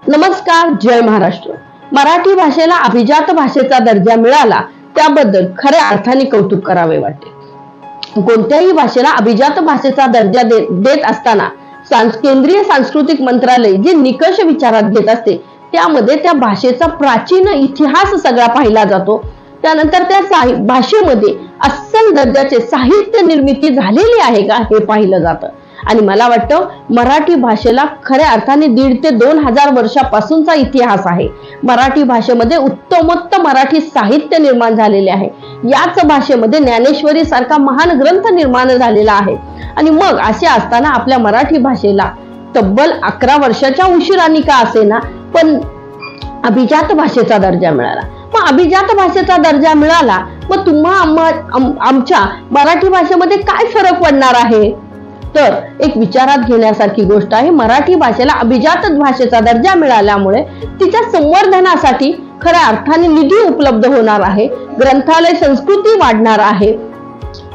नमस्कार, जय महाराष्ट्र। मराठी भाषेला अभिजात भाषेचा दर्जा मिळाला त्याबद्दल खऱ्या अर्थाने कौतुक करावे वाटते। कोणत्याही भाषेला अभिजात भाषेचा दर्जा देत असताना केंद्रीय सांस्कृतिक मंत्रालय जे निकष विचारात घेत असते त्यामध्ये त्या भाषेचा प्राचीन इतिहास सगळा पाहिला जातो। त्यानंतर त्या भाषेमध्ये अस्सल दर्जाचे साहित्य निर्मिती झालेली आहे का हे पाहिलं जातं। आणि मला वाटतं मराठी भाषेला खऱ्या अर्थाने 1,500 ते 2,000 वर्षापासूनचा इतिहास आहे। मराठी भाषेमध्ये उत्तमोत्तम मराठी साहित्य निर्माण झालेले आहे। याच भाषेमध्ये ज्ञानेश्वरी सारखा महान ग्रंथ निर्माण झालेला आहे। आणि मग असे असताना आपल्या मराठी भाषेला तब्बल 11 वर्षाच्या उशिराने का असेना पण अभिजात भाषेचा दर्जा मिळाला। मग अभिजात भाषेचा दर्जा मिळाला मग तुम्हा आमच्या मराठी भाषेमध्ये काय फरक पडणार आहे? तर एक विचारात घेण्यासारखी गोष्ट आहे। मराठी भाषेला अभिजात भाषेचा दर्जा मिळाल्यामुळे तिच्या संवर्धनासाठी खऱ्या अर्थाने निधी उपलब्ध होणार आहे, ग्रंथालय संस्कृती वाढणार आहे।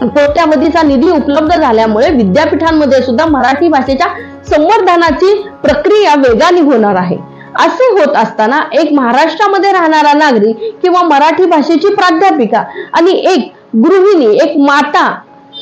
कोट्यावधीचा निधी उपलब्ध झाल्यामुळे विद्यापीठांमध्ये सुद्धा मराठी भाषेच्या संवर्धनाची प्रक्रिया वेगाने होणार आहे। असे होत असताना एक महाराष्ट्रामध्ये राहणारा नागरिक किंवा मराठी भाषेची प्राध्यापिका आणि एक गृहिणी, एक माता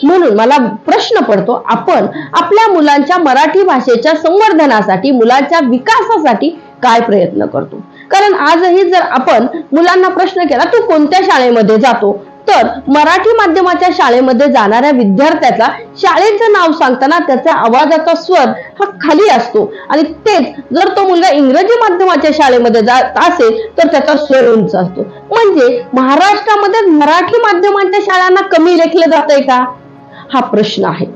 म्हणून मला प्रश्न पडतो, आपण आपल्या मुलांच्या मराठी भाषेच्या संवर्धनासाठी, मुलांच्या विकासासाठी काय प्रयत्न करतो? कारण आजही जर आपण मुलांना प्रश्न केला तू कोणत्या शाळेमध्ये जातो, तर मराठी माध्यमाच्या शाळेमध्ये जाणाऱ्या विद्यार्थ्याचा शाळेचं नाव सांगताना त्याचा आवाजाचा स्वर हा खाली असतो आणि तेच जर तो मुलगा इंग्रजी माध्यमाच्या शाळेमध्ये जात असेल तर त्याचा स्वर उंच असतो। म्हणजे महाराष्ट्रामध्ये मराठी माध्यमाच्या शाळांना कमी लेखलं जातंय का हा प्रश्न आहे।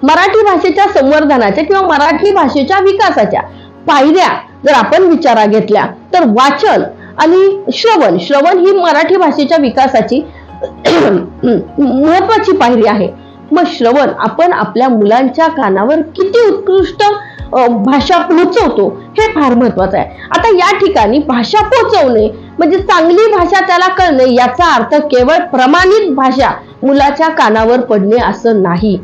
मराठी भाषेच्या संवर्धनाच्या किंवा मराठी भाषेच्या विकासाच्या पायऱ्या जर आपण विचारात घेतल्या तर वाचन आणि श्रवण ही मराठी भाषेच्या विकासाची महत्वाची पायरी आहे। मग श्रवण आपण आपल्या मुलांच्या कानावर किती उत्कृष्ट भाषा पोहोचवतो हे फार महत्वाचं आहे। आता या ठिकाणी भाषा पोहोचवणे म्हणजे चांगली भाषा त्याला कळणे याचा अर्थ केवळ प्रमाणित भाषा मुलाच्या कानावर पडणे असं नाही,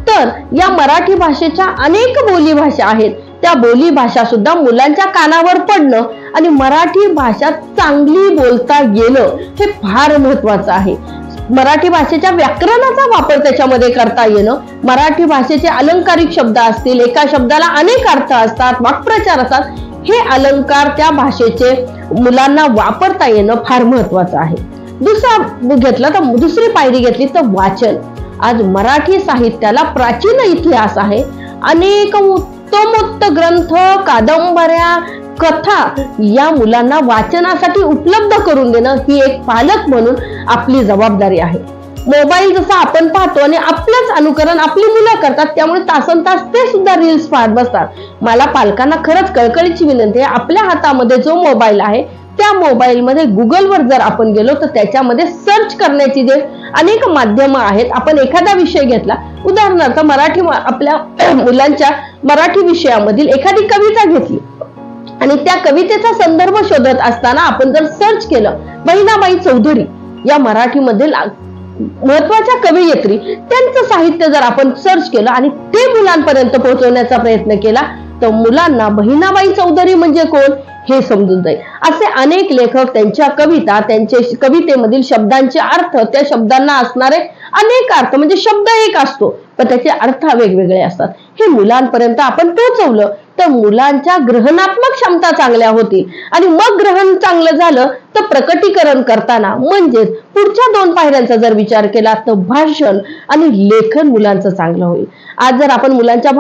तर या मराठी भाषेच्या अनेक बोली भाषा आहेत, त्या बोली भाषा सुद्धा मुलांच्या कानावर पडणं आणि मराठी भाषा चांगली बोलता येणं हे फार महत्वाचं आहे। मराठी भाषेच्या व्याकरणाचा वापर त्याच्यामध्ये करता येणं, मराठी भाषेचे अलंकारिक शब्द असतील, एका शब्दाला अनेक अर्थ असतात, वाक्प्रचार असतात, हे अलंकार त्या भाषेचे मुलांना वापरता येणं फार महत्वाचं आहे। दुसरी पायरी घेतली तर वाचन। आज मराठी साहित्याला प्राचीन इतिहास आहे, अनेक उत्तमोत्तम ग्रंथ, कादंबऱ्या, कथा या मुलांना वाचनासाठी उपलब्ध करून देणं ही एक पालक म्हणून आपली जबाबदारी आहे। मोबाईल जसा आपण पाहतो आणि आपलंच अनुकरण आपली मुलं करतात, त्यामुळे तासनतास ते सुद्धा रील्स पाहत बसतात। मला पालकांना खरंच कळकळीची विनंती आहे, आपल्या हातामध्ये जो मोबाईल आहे त्या मोबाईल मध्ये गुगलवर जर आपण गेलो तर त्याच्यामध्ये सर्च करण्याची जे अनेक माध्यमं आहेत, आपण एखादा विषय घेतला, उदाहरणार्थ मराठी, आपल्या मुलांच्या मराठी विषयामधील एखादी कविता घेतली आणि त्या कवितेचा संदर्भ शोधत असताना आपण जर सर्च केलं बहिणाबाई चौधरी या मराठीमधील महत्वाच्या कवयित्री, त्यांचं साहित्य जर आपण सर्च केलं आणि ते मुलांपर्यंत पोहोचवण्याचा प्रयत्न केला तर मुलांना बहिणाबाई चौधरी म्हणजे कोण हे समजून जाईल। असे अनेक लेखक, त्यांच्या कविता, त्यांचे कवितेमधील शब्दांचे अर्थ, त्या शब्दांना असणारे अनेक अर्थ, म्हणजे शब्द एक असतो पण त्याचे अर्थ वेगवेगळे असतात, हे मुलांपर्यंत आपण पोहोचवलं तर मुलांच्या ग्रहणात्मक क्षमता चांगल्या होतील आणि मग ग्रहण चांगलं झालं तर प्रकटीकरण करताना म्हणजेच पुढच्या 2 पायऱ्यांचा जर विचार केला तर भाषण आणि लेखन मुलांचं चांगलं होईल। आज जर आपण मुलांच्या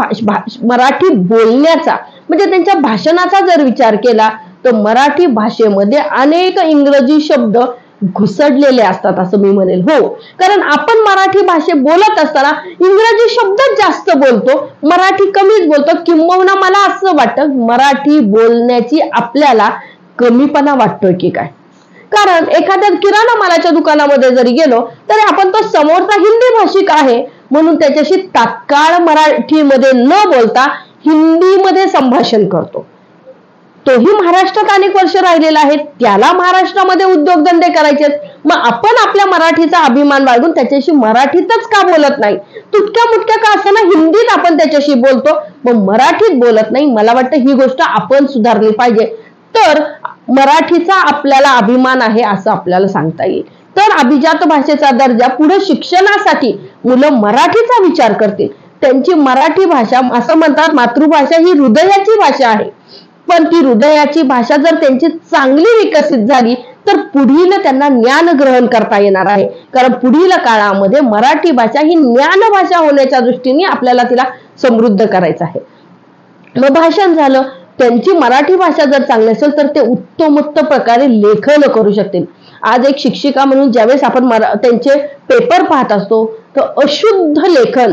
मराठी बोलण्याचा म्हणजे त्यांच्या भाषणाचा जर विचार केला तर मराठी भाषेमध्ये अनेक इंग्रजी शब्द घुसडलेले असतात असं मी म्हणेल। हो, कारण आपण मराठी भाषेत बोलत असताना इंग्रजी शब्द जास्त बोलतो, मराठी कमीच बोलतो। किंबहुना मला असं वाटतं मराठी बोलण्याची आपल्याला कमीपणा वाटतोय की काय, कारण एखाद्या किराणा मालाच्या दुकानामध्ये जरी गेलो तरी आपण तो समोरचा हिंदी भाषिक आहे म्हणून त्याच्याशी तात्काळ मराठीमध्ये न बोलता हिंदीमध्ये संभाषण करतो। तोही महाराष्ट्रात अनेक वर्ष राहिलेला आहे, त्याला महाराष्ट्रामध्ये उद्योगधंदे करायचे, मग आपण आपल्या मराठीचा अभिमान बाळगून त्याच्याशी मराठीतच का बोलत नाही? तुटक्या मुटक्या का असं ना हिंदीत आपण त्याच्याशी बोलतो, मग मराठीत बोलत नाही. मला वाटतं ही गोष्ट आपण सुधारली पाहिजे. तर मराठीचा आपल्याला अभिमान आहे असं आपल्याला सांगता येईल. तर अभिजात भाषेचा दर्जा पुढे शिक्षणासाठी मुलं मराठीचा विचार करतील. त्यांची मराठी भाषा, असं म्हणतात मातृभाषा ही हृदयाची भाषा आहे, पण ती हृदयाची भाषा जर त्यांची चांगली विकसित झाली तर पुढील त्यांना ज्ञान ग्रहण करता येणार आहे. कारण पुढील काळामध्ये मराठी भाषा ही ज्ञान भाषा होण्याच्या दृष्टीने आपल्याला तिला समृद्ध करायचं आहे. मग भाषण झालं, त्यांची मराठी भाषा जर चांगली असेल तर ते उत्तमोत्तम प्रकारे लेखन करू शकतील. आज एक शिक्षिका म्हणून ज्यावेळेस आपण त्यांचे पेपर पाहत असतो तर अशुद्ध लेखन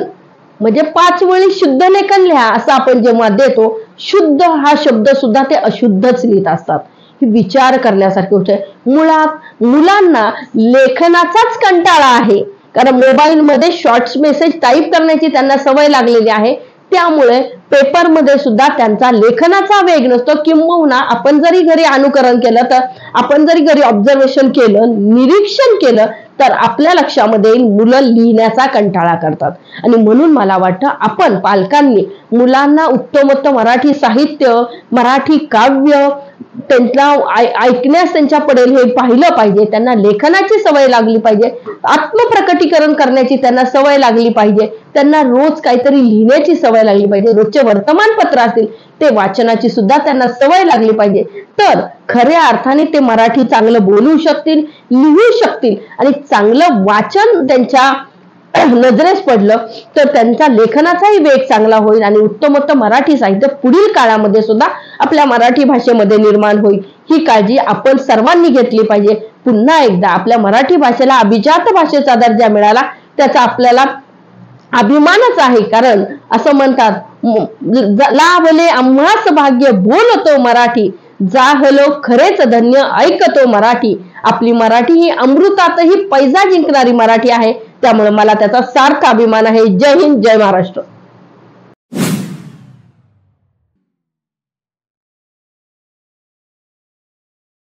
म्हणजे 5 वेळी शुद्ध लेखन लिहा असं आपण जेव्हा देतो, शुद्ध हा शब्द सुद्धा ते अशुद्धच लिहित असतात. ही विचार करण्यासारखी गोष्ट आहे. मुळात मुलांना लेखनाचाच कंटाळा आहे, कारण मोबाईलमध्ये शॉर्ट्स मेसेज टाईप करण्याची त्यांना सवय लागलेली आहे. त्यामुळे पेपरमध्ये सुद्धा त्यांचा लेखनाचा वेग नसतो. किंबहुना आपण जरी घरी अनुकरण केलं, तर आपण जरी घरी ऑब्झर्वेशन केलं, निरीक्षण केलं, तर आपल्या लक्षामध्ये येईल मुलं लिहिण्याचा कंटाळा करतात. आणि म्हणून मला वाटतं आपण पालकांनी मुलांना उत्तमोत्तम मराठी साहित्य, मराठी काव्य त्यांना ऐकण्यास त्यांच्या पडेल हे पाहिलं पाहिजे. त्यांना लेखनाची सवय लागली पाहिजे, आत्मप्रकटीकरण करण्याची त्यांना सवय लागली पाहिजे, त्यांना रोज काहीतरी लिहिण्याची सवय लागली पाहिजे. रोजचे वर्तमानपत्र असतील ते वाचनाची सुद्धा त्यांना सवय लागली पाहिजे. तर खऱ्या अर्थाने ते मराठी चांगलं बोलू शकतील, लिहू शकतील आणि चांगलं वाचन त्यांच्या नजरेस पडलं तर त्यांच्या लेखनाचाही वेग चांगला होईल आणि उत्तमोत्तम मराठी साहित्य पुढील काळामध्ये सुद्धा आपल्या मराठी भाषेमध्ये निर्माण होईल. ही काळजी आपण सर्वांनी घेतली पाहिजे. पुन्हा एकदा आपल्या मराठी भाषेला अभिजात भाषेचा दर्जा मिळाला त्याचा आपल्याला अभिमानच आहे. कारण असं म्हणतात, लाभले आम्हास भाग्य बोलतो मराठी, जाहलो खरेच धन्य ऐकतो मराठी. आपली मराठी ही अमृतातही पैजा जिंकणारी मराठी आहे, त्यामुळे मला त्याचा सार्थ अभिमान आहे. जय हिंद, जय महाराष्ट्र.